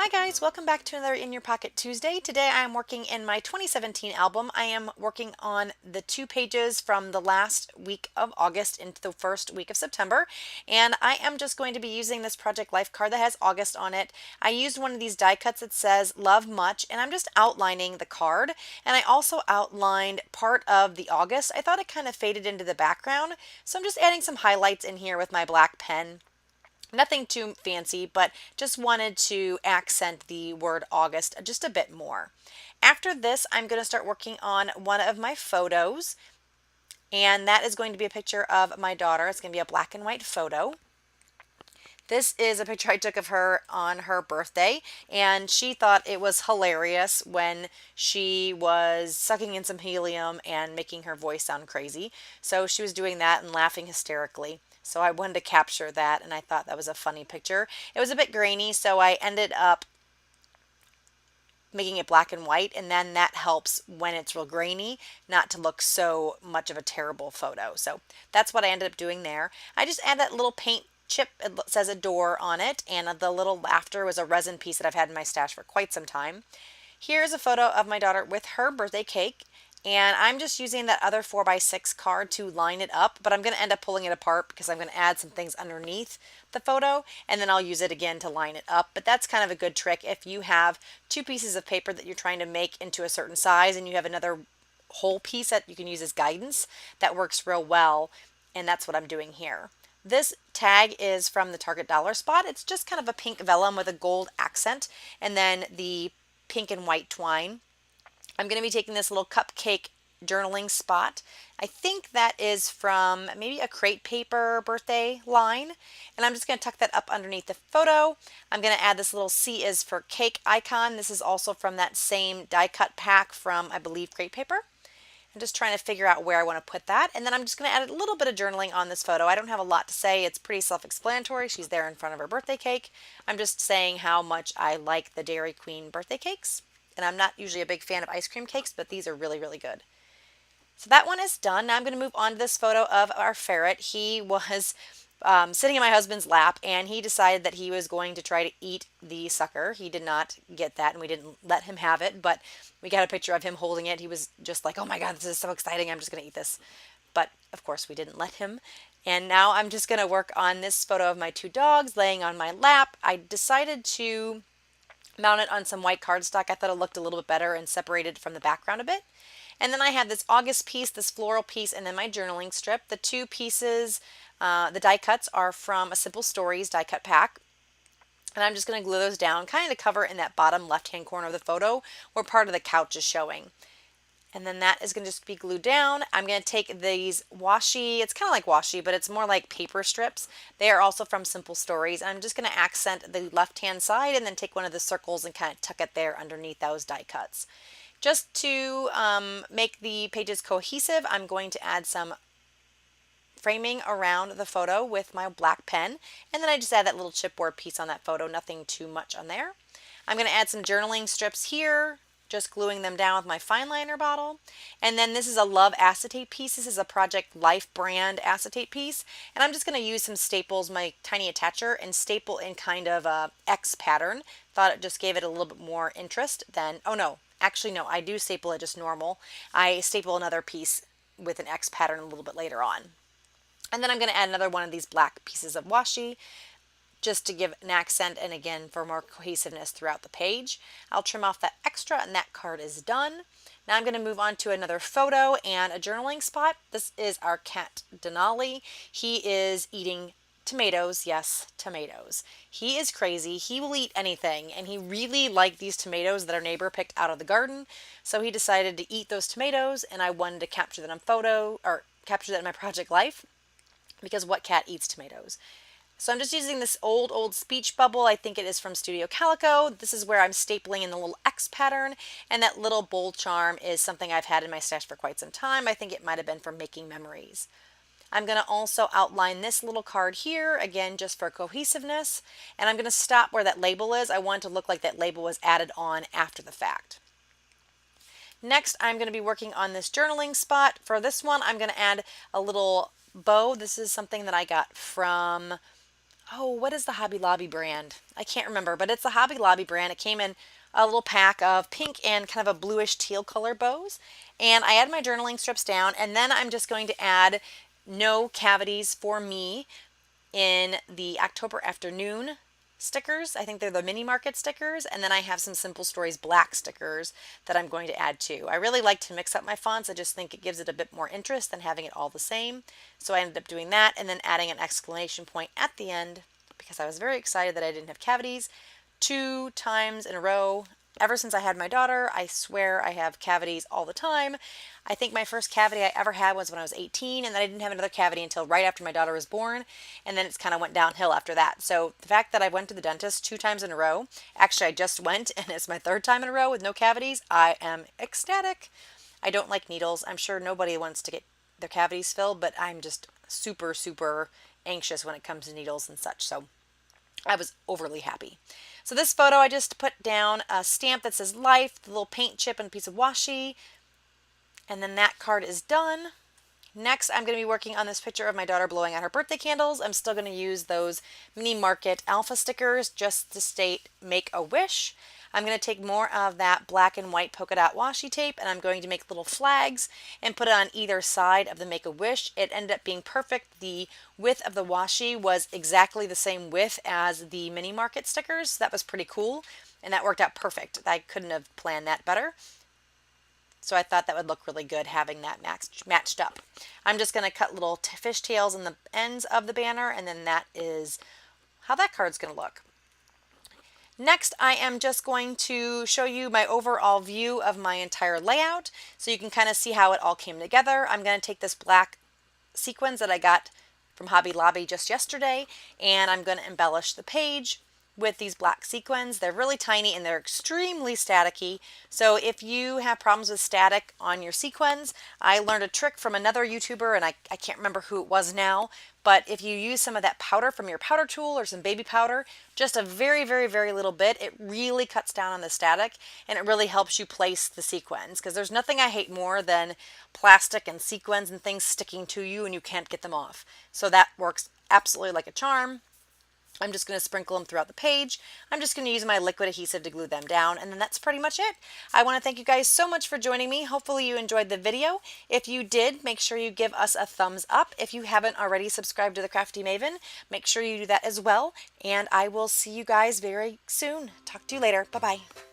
Hi guys, welcome back to another In Your Pocket Tuesday. Today I am working in my 2017 album. I am working on the 2 pages from the last week of August into the first week of September, and I am just going to be using this Project Life card that has August on it. I used one of these die cuts that says Love Much, and I'm just outlining the card, and I also outlined part of the August. I thought it kind of faded into the background, so I'm just adding some highlights in here with my black pen. Nothing too fancy, but just wanted to accent the word August just a bit more. After this, I'm going to start working on one of my photos, and that is going to be a picture of my daughter. It's going to be a black and white photo. This is a picture I took of her on her birthday, and she thought it was hilarious when she was sucking in some helium and making her voice sound crazy. So she was doing that and laughing hysterically. So I wanted to capture that, and I thought that was a funny picture. It was a bit grainy, so I ended up making it black and white, and then that helps when it's real grainy not to look so much of a terrible photo. So that's what I ended up doing there. I just add that little paint chip. It says Adore on it, and the little laughter was a resin piece that I've had in my stash for quite some time. Here's a photo of my daughter with her birthday cake, and I'm just using that other 4x6 card to line it up, but I'm going to end up pulling it apart because I'm going to add some things underneath the photo, and then I'll use it again to line it up. But that's kind of a good trick if you have 2 pieces of paper that you're trying to make into a certain size and you have another whole piece that you can use as guidance. That works real well, and that's what I'm doing here. This tag is from the Target dollar spot. It's just kind of a pink vellum with a gold accent and then the pink and white twine. I'm going to be taking this little cupcake journaling spot. I think that is from maybe a crate paper birthday line, and I'm just going to tuck that up underneath the photo. I'm going to add this little C is for cake icon. This is also from that same die cut pack from, I believe, crate paper. I'm just trying to figure out where I want to put that, and then I'm just going to add a little bit of journaling on this photo. I don't have a lot to say. It's pretty self-explanatory. She's there in front of her birthday cake. I'm just saying how much I like the Dairy Queen birthday cakes. And I'm not usually a big fan of ice cream cakes, but these are really, really good. So that one is done. Now I'm going to move on to this photo of our ferret. He was sitting in my husband's lap, and he decided that he was going to try to eat the sucker. He did not get that, and we didn't let him have it, but we got a picture of him holding it. He was just like, oh my God, this is so exciting. I'm just going to eat this. But of course we didn't let him. And now I'm just going to work on this photo of my 2 dogs laying on my lap. I decided to mount it on some white cardstock. I thought it looked a little bit better and separated from the background a bit. And then I had this August piece, this floral piece, and then my journaling strip. The 2 pieces, the die cuts are from a Simple Stories die cut pack. And I'm just going to glue those down, kind of to cover in that bottom left-hand corner of the photo where part of the couch is showing. And then that is going to just be glued down. I'm going to take these washi, it's kind of like washi, but it's more like paper strips. They are also from Simple Stories. And I'm just going to accent the left-hand side and then take one of the circles and kind of tuck it there underneath those die cuts. Just to make the pages cohesive, I'm going to add some framing around the photo with my black pen. And then I just add that little chipboard piece on that photo, nothing too much on there. I'm going to add some journaling strips here, just gluing them down with my fine liner bottle. And then this is a Love acetate piece. This is a Project Life brand acetate piece. And I'm just going to use some staples, my tiny attacher, and staple in kind of a X pattern. Thought it just gave it a little bit more interest than, oh no, actually no, I do staple it just normal. I staple another piece with an X pattern a little bit later on. And then I'm going to add another one of these black pieces of washi, just to give an accent and again for more cohesiveness throughout the page. I'll trim off that extra and that card is done. Now I'm going to move on to another photo and a journaling spot. This is our cat Denali. He is eating tomatoes. Yes, tomatoes. He is crazy. He will eat anything, and he really liked these tomatoes that our neighbor picked out of the garden. So he decided to eat those tomatoes, and I wanted to capture that on photo, or capture that in my Project Life, because what cat eats tomatoes? So I'm just using this old speech bubble. I think it is from Studio Calico. This is where I'm stapling in the little X pattern, and that little bowl charm is something I've had in my stash for quite some time. I think it might have been from Making Memories. I'm going to also outline this little card here, again, just for cohesiveness, and I'm going to stop where that label is. I want it to look like that label was added on after the fact. Next, I'm going to be working on this journaling spot. For this one, I'm going to add a little bow. This is something that I got from oh, what is the Hobby Lobby brand? I can't remember, but it's the Hobby Lobby brand. It came in a little pack of pink and kind of a bluish teal color bows. And I add my journaling strips down, and then I'm just going to add no cavities for me in the October afternoon stickers. I think they're the mini market stickers, and then I have some Simple Stories black stickers that I'm going to add too. I really like to mix up my fonts. I just think it gives it a bit more interest than having it all the same. So I ended up doing that and then adding an exclamation point at the end because I was very excited that I didn't have cavities 2 times in a row. Ever since I had my daughter, I swear I have cavities all the time. I think my first cavity I ever had was when I was 18, and then I didn't have another cavity until right after my daughter was born, and then it's kind of went downhill after that. So the fact that I went to the dentist 2 times in a row, actually I just went, and it's my third time in a row with no cavities, I am ecstatic. I don't like needles. I'm sure nobody wants to get their cavities filled, but I'm just super, super anxious when it comes to needles and such. So I was overly happy. So this photo, I just put down a stamp that says life, the little paint chip and a piece of washi, and then that card is done. Next, I'm going to be working on this picture of my daughter blowing out her birthday candles. I'm still going to use those Mini Market Alpha stickers just to state make a wish. I'm going to take more of that black and white polka dot washi tape, and I'm going to make little flags and put it on either side of the make a wish. It ended up being perfect. The width of the washi was exactly the same width as the Mini Market stickers. So that was pretty cool, and that worked out perfect. I couldn't have planned that better. So I thought that would look really good having that matched up. I'm just going to cut little fishtails in the ends of the banner, and then that is how that card's going to look. Next, I am just going to show you my overall view of my entire layout so you can kind of see how it all came together. I'm going to take this black sequins that I got from Hobby Lobby just yesterday, and I'm going to embellish the page with these black sequins. They're really tiny and they're extremely staticky. So if you have problems with static on your sequins, I learned a trick from another YouTuber, and I can't remember who it was now, but if you use some of that powder from your powder tool or some baby powder, just a very, very, very little bit, it really cuts down on the static and it really helps you place the sequins, because there's nothing I hate more than plastic and sequins and things sticking to you and you can't get them off. So that works absolutely like a charm. I'm just going to sprinkle them throughout the page. I'm just going to use my liquid adhesive to glue them down, and then that's pretty much it. I want to thank you guys so much for joining me. Hopefully you enjoyed the video. If you did, make sure you give us a thumbs up. If you haven't already subscribed to the Crafty Maven, make sure you do that as well, and I will see you guys very soon. Talk to you later. Bye-bye.